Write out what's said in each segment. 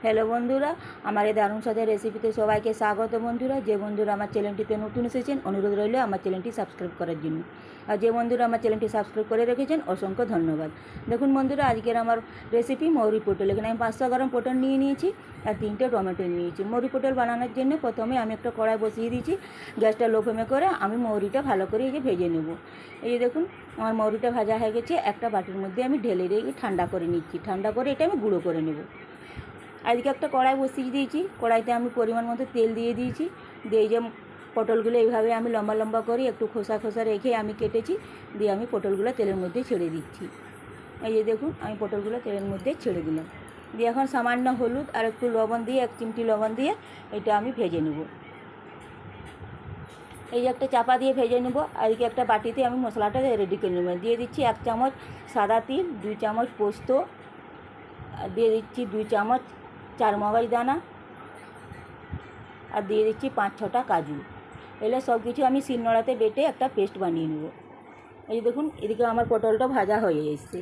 Hello বন্ধুরা, আমার এই দারুণ স্বাদের রেসিপিতে সবাইকে স্বাগত। বন্ধুরা, যে বন্ধুরা আমার চ্যানেলটিতে নতুন এসেছেন, অনুরোধ রইল আমার চ্যানেলটি সাবস্ক্রাইব করার জন্য। আর যে বন্ধুরা আমার চ্যানেলটি সাবস্ক্রাইব করে রেখেছেন, অসংখ্য ধন্যবাদ। দেখুন বন্ধুরা, আজকের আমার রেসিপি মৌরি পটল। এখানে আমি 500 গ্রাম পটল নিয়ে নিয়েছি আর 3টে টমেটো নিয়েছি। মৌরি পটল বানানোর জন্য প্রথমে আমি একটা কড়াই বসিয়ে দিয়েছি। গ্যাসটা লো ফ্লেমে করে আমি মৌরিটা ভালো করে ভেজে নেব। এই যে দেখুন, আমার মৌরিটা ভাজা হয়ে গেছে। একটা বাটির মধ্যে আমি ঢেলে রেখে ঠান্ডা করে নিচ্ছি। ঠান্ডা করে এটা আমি গুঁড়ো করে নেব। আজকে একটা কড়াই বসিয়ে দিয়েছি। কড়াইতে আমি পরিমাণ মতো তেল দিয়ে দিয়েছি। দিয়ে যে পটলগুলো এইভাবে আমি লম্বা লম্বা করে একটু খোসা খোসা রেখে আমি কেটেছি। দিয়ে আমি পটলগুলো তেলের মধ্যে ছেড়ে দিচ্ছি। এই যে দেখুন, আমি পটলগুলো তেলের মধ্যে ছেড়ে দিলাম। দিয়ে এখন সামান্য হলুদ আর একটু লবণ দিয়ে, 1 চিমটি লবণ দিয়ে এটা আমি ভেজে নেব। এই যে একটা চাপা দিয়ে ভেজে নেব। আজকে একটা বাটিতে আমি মশলাটা রেডি করে নেব। দিয়ে দিচ্ছি 1 চামচ সাদা তিল, 2 চামচ পোস্ত, আর দিয়ে দিচ্ছি 2 চামচ চারমগজ দানা, আর দিয়ে দিচ্ছি 5-6টা কাজু। এগুলো সব কিছু আমি শিলনোড়াতে বেটে একটা পেস্ট বানিয়ে নেব। এই যে দেখুন, এদিকে আমার পটলটা ভাজা হয়ে এসছে।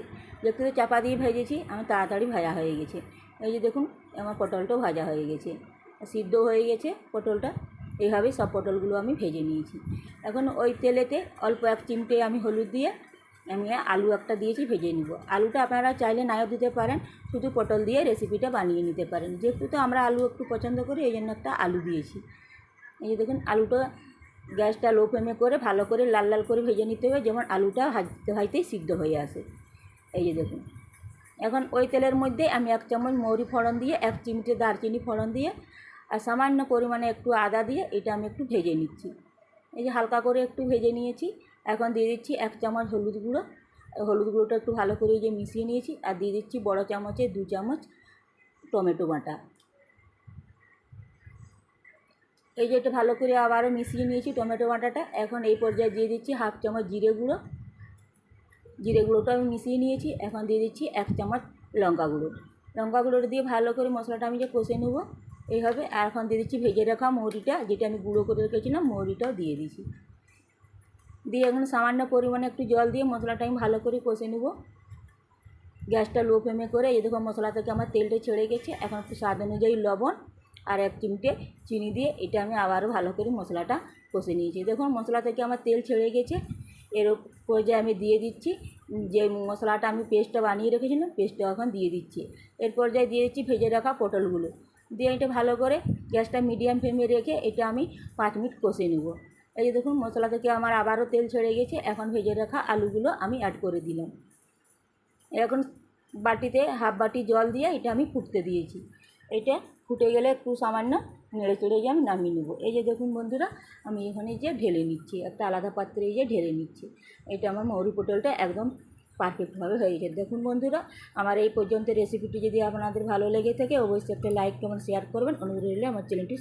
একটু চাপা দিয়ে ভেজেছি, আমি তাড়াতাড়ি ভাজা হয়ে গেছে। এই যে দেখুন, আমার পটলটাও ভাজা হয়ে গেছে, সিদ্ধ হয়ে গেছে পটলটা। এইভাবেই সব পটলগুলো আমি ভেজে নিয়েছি। এখন ওই তেলেতে অল্প 1 চিমটে আমি হলুদ দিয়ে আমি আলু একটা দিয়েছি, ভেজে নিব। আলুটা আপনারা চাইলে নাও দিতে পারেন, শুধু পটল দিয়ে রেসিপিটা বানিয়ে নিতে পারেন। যেহেতু তো আমরা আলু একটু পছন্দ করি, এই জন্য একটা আলু দিয়েছি। এই যে দেখুন, আলুটা গ্যাসটা লো ফ্লেমে করে ভালো করে লাল লাল করে ভেজে নিতে হবে, যেমন আলুটা ভাজতে ভাজতেই সিদ্ধ হয়ে আসে। এই যে দেখুন, এখন ওই তেলের মধ্যে আমি 1 চামচ মৌরি ফোড়ন দিয়ে, 1 চিমটে দারচিনি ফোড়ন দিয়ে, আর সামান্য পরিমাণে একটু আদা দিয়ে এটা আমি একটু ভেজে নিচ্ছি। এই যে হালকা করে একটু ভেজে নিয়েছি। এখন দিয়ে দিচ্ছি 1 চামচ হলুদ গুঁড়ো। হলুদ গুঁড়োটা একটু ভালো করে মিশিয়ে নিয়েছি। আর দিয়ে দিচ্ছি বড় চামচে 2 চামচ টমেটো বাটা। এই যে এটা ভালো করে আবারও মিশিয়ে নিয়েছি টমেটো বাটাটা। এখন এই পর্যায়ে দিয়ে দিচ্ছি 1/2 চামচ জিরে গুঁড়ো। জিরে গুঁড়োটা আমি মিশিয়ে নিয়েছি। এখন দিয়ে দিচ্ছি 1 চামচ লঙ্কা গুঁড়ো। লঙ্কা গুঁড়োটা দিয়ে ভালো করে মশলাটা আমি কষে নেব এইভাবে। আর এখন দিয়ে দিচ্ছি ভেজে রাখা মৌরিটা, যেটা আমি গুঁড়ো করে রেখেছিলাম, মৌরিটাও দিয়ে দিচ্ছি। দিয়ে এখন সামান্য পরিমাণে একটু জল দিয়ে মশলাটা আমি ভালো করে কষে নেব। গ্যাসটা লো ফ্লেমে করে। এই দেখো, মশলা থেকে আমার তেলটা ছেড়ে গেছে। এখন একটু স্বাদ অনুযায়ী লবণ আর 1 চিমটে চিনি দিয়ে এটা আমি আবারও ভালো করে মশলাটা কষে নিয়েছি। দেখুন, মশলা থেকে আমার তেল ছেড়ে গেছে। এর পর্যায়ে আমি দিয়ে দিচ্ছি যে মশলাটা আমি পেস্টটা বানিয়ে রেখেছিলাম, পেস্টটা এখন দিয়ে দিচ্ছি। এর পর্যায়ে দিয়ে দিচ্ছি ভেজে রাখা পটলগুলো। দিয়ে এটা ভালো করে গ্যাসটা মিডিয়াম ফ্লেমে রেখে এটা আমি 5 মিনিট কষে নেব। এই যে দেখুন, মশলা থেকে আমার আবারও তেল ছেড়ে গেছে। এখন ভেজে রাখা আলুগুলো আমি অ্যাড করে দিলাম। এখন বাটিতে 1/2 বাটি জল দিয়ে এটা আমি ফুটতে দিয়েছি। এটা ফুটে গেলে একটু সামান্য নেড়ে চেড়ে আমি নামিয়ে নেব। এই যে দেখুন বন্ধুরা, আমি এখানে ঢেলে নিচ্ছি, একটা আলাদা পাত্রে ঢেলে নিচ্ছি। এটা আমার মৌরি পটলটা একদম পারফেক্টভাবে হয়ে গেছে। দেখুন বন্ধুরা, আমার এই পর্যন্ত রেসিপিটি যদি আপনাদের ভালো লেগে থাকে, অবশ্যই একটা লাইক কমেন্ট শেয়ার করবেন। অনুরোধ রইলে আমার চ্যানেলটি